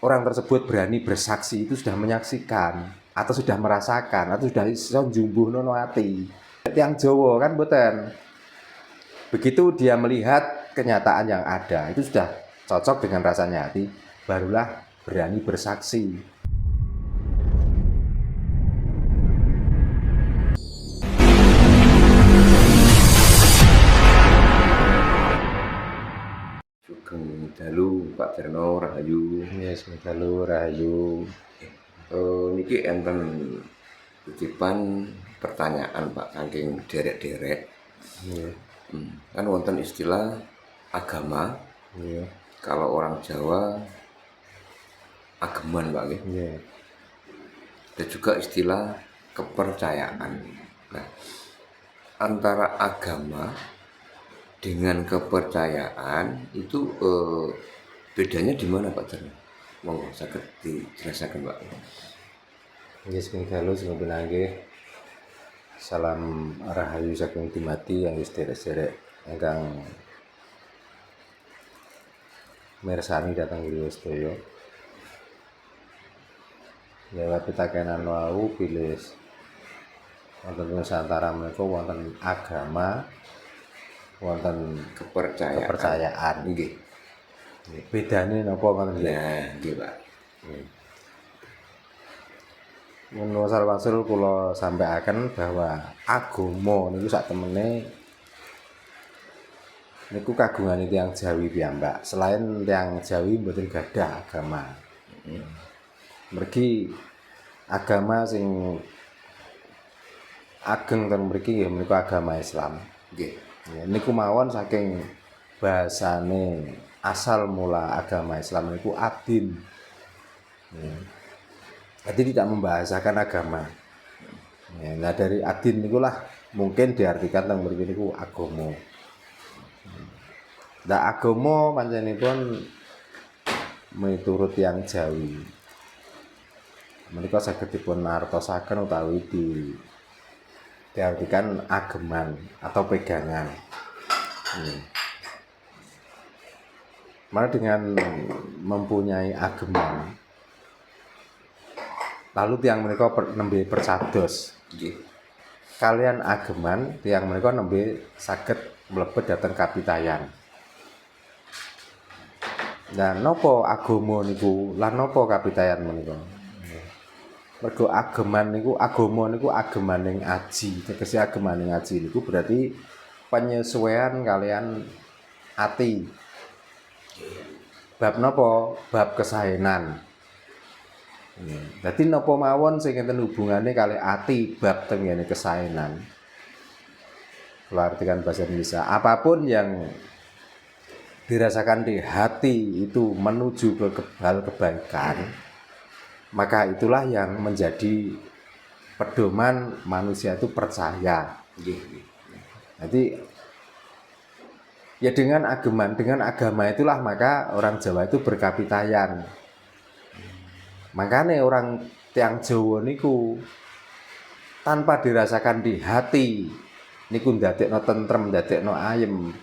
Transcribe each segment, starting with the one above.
orang tersebut berani bersaksi itu sudah menyaksikan atau sudah merasakan atau sudah iso njumbuhno ati. Yang Jawa kan mboten. Begitu dia melihat kenyataan yang ada, itu sudah cocok dengan rasanya hati, barulah berani bersaksi. Sugeng dalu Pak Terno Rahayu. Yes, dalu Rahayu. Niki enten titipan pertanyaan Pak saking derek-derek. Yeah. Kan wonten istilah agama. Yeah. Kalau orang Jawa ageman Pak nggih. Yeah. Ada juga istilah kepercayaan. Nah, antara agama dengan kepercayaan itu bedanya di mana Pak Terno? Monggo saged dijelaskan Pak. Yes, dalu sing pinanggih. Salam Rahayu saking Dimati yang sederek-sederek ingkang mirsani datang griya sedaya. Lewat pitakenan wau pilih wonten Nusantara menika wonten agama, wonten kepercayaan. Nggih. Bedane napa ngoten nggih? Nah, nggih Pak. Mun asal-usul kula sampaiaken bahwa agama niku sak temene niku kagungane tiyang Jawi piyambak. Selain tiyang Jawi mboten gadah agama. Mergi agama sing ageng ten mriki nggih menika agama Islam. Nggih. Ya, niku mawon saking bahasane asal mula agama Islam niku adin. Ya. Jadi tidak membahasakan agama. Ya, nah dari adin nikulah mungkin diartikan teng mriki niku agama. Nah agama panjenenganipun miturut tiyang Jawi. Menika saged dipun artosaken utawi diartikan ageman atau pegangan. Mana dengan mempunyai ageman, lalu tiang menika nembe percados. Nggih. Kalian ageman tiang menika nembe saged mlebet dhateng kapitayan. Nah, napa agama niku lan napa kapitayan menika? Mergo agama niku agamaning aji. Tegese agamaning aji niku berarti penyesuaian kalian ati. Bab napa? Bab kesaenan. Dadi napa mawon sing enten hubungane kali ati bab tengene kesaenan. Kula artikan bahasa Indonesia, apapun yang dirasakan di hati itu menuju ke hal kebaikan, maka itulah yang menjadi pedoman manusia itu percaya. Jadi ya dengan agama itulah maka orang Jawa itu berkapitayan. Makanya orang tiang Jawa niku tanpa dirasakan di hati niku ndadekno tentrem, ndadekno ayem,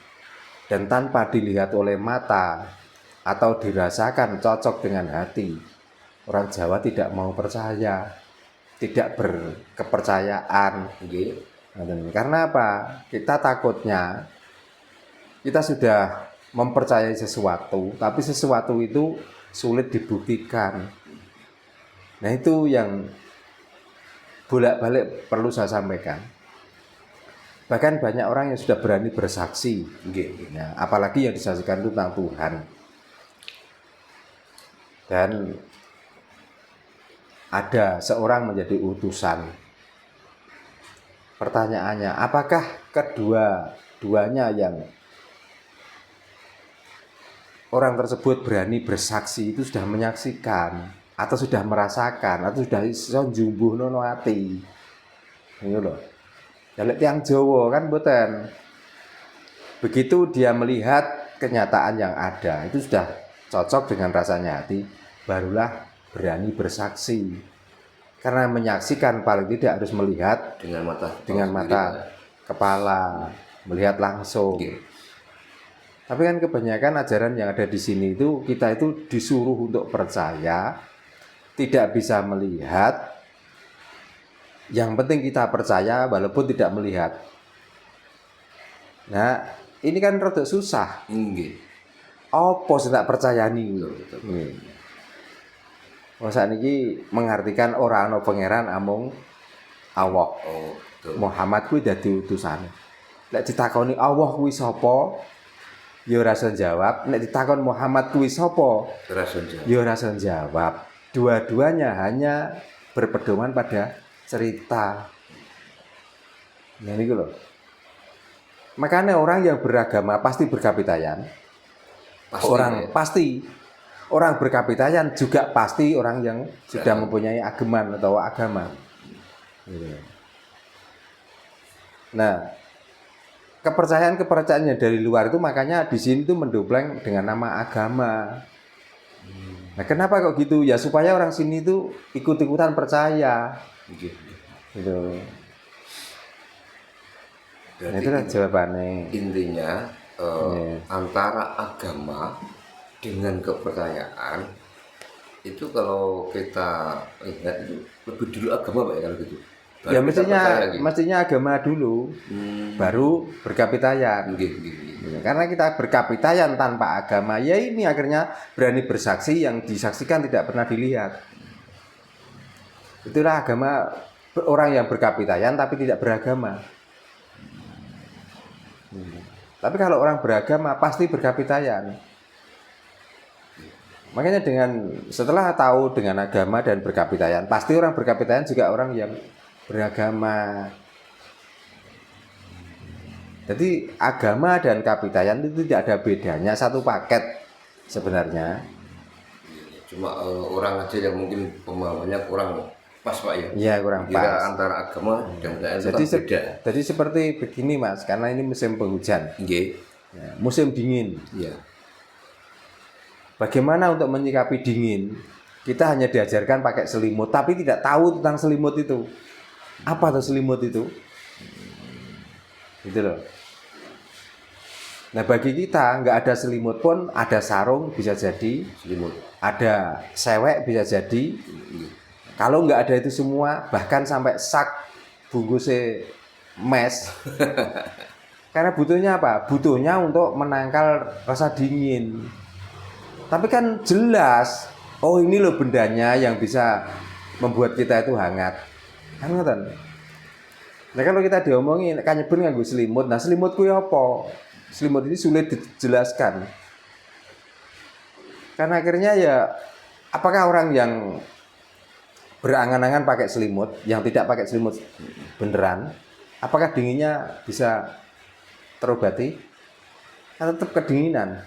dan tanpa dilihat oleh mata atau dirasakan cocok dengan hati, orang Jawa tidak mau percaya, tidak berkepercayaan. Karena apa? Kita takutnya kita sudah mempercayai sesuatu, tapi sesuatu itu sulit dibuktikan. Nah itu yang bolak-balik perlu saya sampaikan. Bahkan banyak orang yang sudah berani bersaksi, ya, apalagi yang disaksikan itu tentang Tuhan. Dan ada seorang menjadi utusan. Pertanyaannya, apakah kedua-duanya yang orang tersebut berani bersaksi itu sudah menyaksikan atau sudah merasakan atau sudah iso njumbuhno ati. Ngono lho. Nek tiyang Jawa kan mboten. Begitu dia melihat kenyataan yang ada, itu sudah cocok dengan rasanya hati, barulah berani bersaksi. Karena menyaksikan paling tidak harus melihat dengan mata kepala, melihat langsung. Tapi kan kebanyakan ajaran yang ada di sini itu kita itu disuruh untuk percaya, tidak bisa melihat. Yang penting kita percaya walaupun tidak melihat. Nah, ini kan rada susah. Nggih. Apa sing tak percayani? Betul. Wong sakniki mengartikan ora ana pangeran amung Allah. Oh, betul. Muhammad kuwi dadi utusane. Nek ditakoni Allah kuwi sapa? Ya ora iso jawab. Nek ditakon Muhammad kuwi sapa? Rasul. Ya ora iso jawab. Dua-duanya hanya berpedoman pada cerita. Nah niku lho. Makanya orang yang beragama pasti berkapitayan. Pasti orang berkapitayan juga pasti orang yang sudah mempunyai ageman atau agama. Nah, kepercayaan yang dari luar itu makanya di sini tuh mendompleng dengan nama agama. Nah, kenapa kok gitu? Ya supaya orang sini tuh ikut-ikutan percaya. Gitu. Nah, itulah jawabannya. Intinya antara agama dengan kepercayaan itu kalau kita lihat itu lebih dulu agama Pak ya kalau gitu. Baru ya mestinya agama dulu, baru berkapitayan. Karena kita berkapitayan tanpa agama, ya ini akhirnya berani bersaksi yang disaksikan tidak pernah dilihat. Itulah agama orang yang berkapitayan tapi tidak beragama. Tapi kalau orang beragama pasti berkapitayan. Makanya setelah tahu dengan agama dan berkapitayan, pasti orang berkapitayan juga orang yang beragama. Jadi agama dan kapitayan itu tidak ada bedanya, satu paket sebenarnya. Cuma orang aja yang mungkin pemahamannya kurang pas Pak ya. Iya, kurang pas. Antara agama dan budaya itu beda. Jadi seperti begini Mas, karena ini musim penghujan. Nggih. Ya, musim dingin. Iya. Bagaimana untuk menyikapi dingin? Kita hanya diajarkan pakai selimut, tapi tidak tahu tentang selimut itu. Apa tuh selimut itu? Gitu loh. Nah bagi kita nggak ada selimut pun ada sarung bisa jadi selimut. Ada sewek bisa jadi. Kalau nggak ada itu semua, bahkan sampai sak bungkusnya mes. Karena butuhnya apa? Butuhnya untuk menangkal rasa dingin. Tapi kan jelas, oh ini loh bendanya yang bisa membuat kita itu hangat. Kan ngoten. Nah kalau kita diomongin kan nyebut nganggo selimut. Nah selimut kuwi apa? Selimut ini sulit dijelaskan. Karena akhirnya ya apakah orang yang berangan-angan pakai selimut, yang tidak pakai selimut beneran, apakah dinginnya bisa terobati? Atau tetap kedinginan?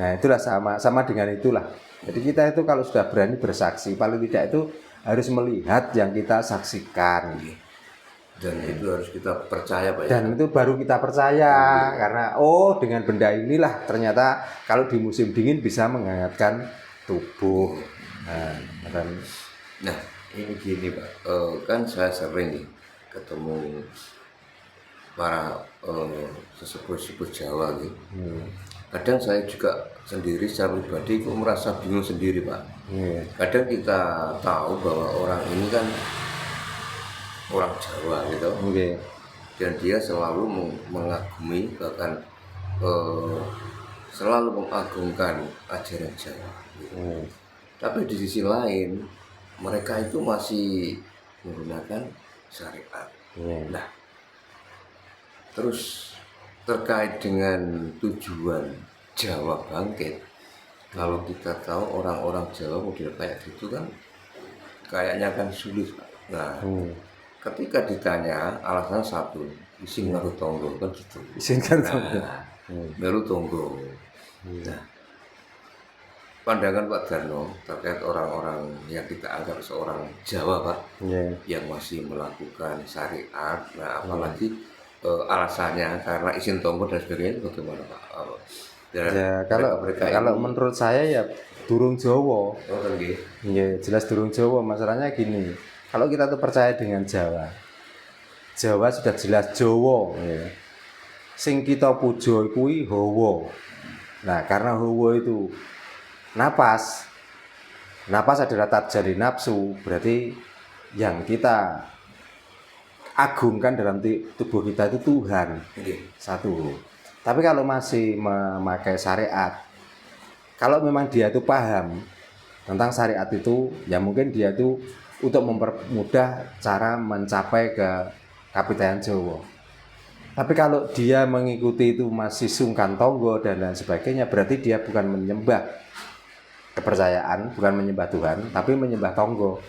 Nah itulah sama dengan itulah. Jadi kita itu kalau sudah berani bersaksi, paling tidak itu harus melihat yang kita saksikan. Dan itu harus kita percaya Pak ya. Dan itu baru kita percaya karena dengan benda inilah ternyata kalau di musim dingin bisa menghangatkan tubuh. Nah ini gini Pak, kan saya sering nih ketemu para sesepuh Jawa gitu. Kadang saya juga sendiri secara pribadi kok merasa bingung sendiri Pak. Kadang kita tahu bahwa orang ini kan orang Jawa gitu. Dan dia selalu mengagumi bahkan selalu mengagungkan ajaran Jawa. Gitu. Tapi di sisi lain mereka itu masih menggunakan syariat. Nah, terus terkait dengan tujuan Jawa Bangkit, kalau kita tahu orang-orang Jawa model kayak gitu kan kayaknya kan sulit. Nah, ketika ditanya alasan satu, isin ngaruh tonggo kan gitu. Isin kan tonggo. Ngaruh tonggo. Nah, pandangan Pak Darno terkait orang-orang yang kita anggap seorang Jawa Pak, yang masih melakukan syariat, nah apalagi alasannya karena isin tonggo dan sebagainya itu bagaimana Pak? Ya, kalau menurut saya ya durung Jawa. Jelas durung Jawa. Masalahnya gini, kalau kita tuh percaya dengan Jawa, Jawa sudah jelas Jawa. Ya. sing kita puja kuwi hawa. Nah, karena hawa itu napas adalah tajari nafsu, berarti yang kita agungkan dalam tubuh kita itu Tuhan. Satu. Tapi kalau masih memakai syariat, kalau memang dia itu paham tentang syariat itu, ya mungkin dia itu untuk mempermudah cara mencapai ke kapitayan Jawa. Tapi kalau dia mengikuti itu masih sungkan tonggo dan lain sebagainya, berarti dia bukan menyembah kepercayaan, bukan menyembah Tuhan, tapi menyembah tonggo.